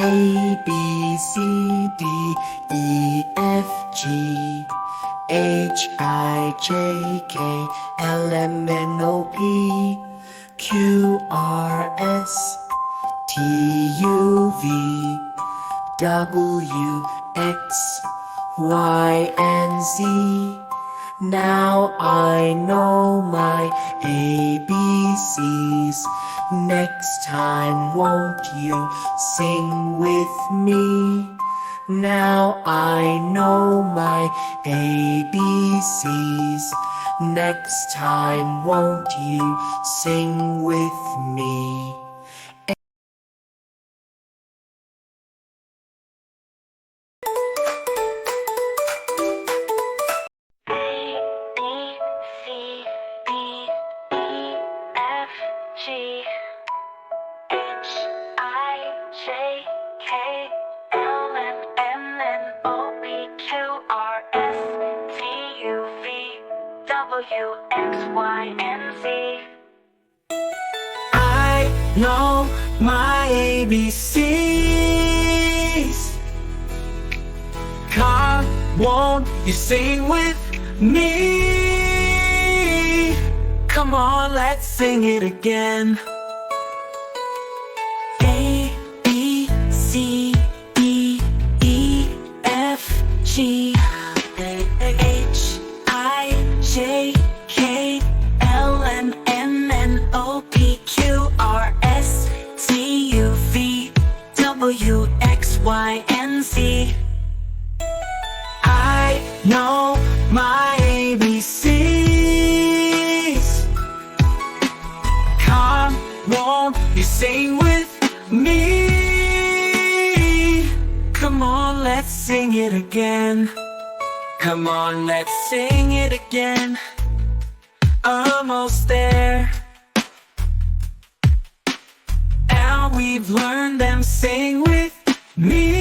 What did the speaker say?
A, B, C, D, E, F, G, H, I, J, K, L, M, N, O, P, Q, R, S, T, U, V, W, X, Y, and Z. Now I know my ABCs. Next time won't you sing with me? Now I know my ABCs. Next time won't you sing with me? G H I J K L M N N O P Q R S T U V W X Y and Z. I know my ABCs. Come, won't you sing with me? Come on, let's sing it again. A, B, C, D, E, F, G, H, I, J, K, L, M, N, N, O, P, Q, R, S, T, U, V, W, X, Y, and Z. I know my ABCs. Come, won't you sing with me? Come on, let's sing it again. Come on, let's sing it again. Almost there. And we've learned them, sing with me.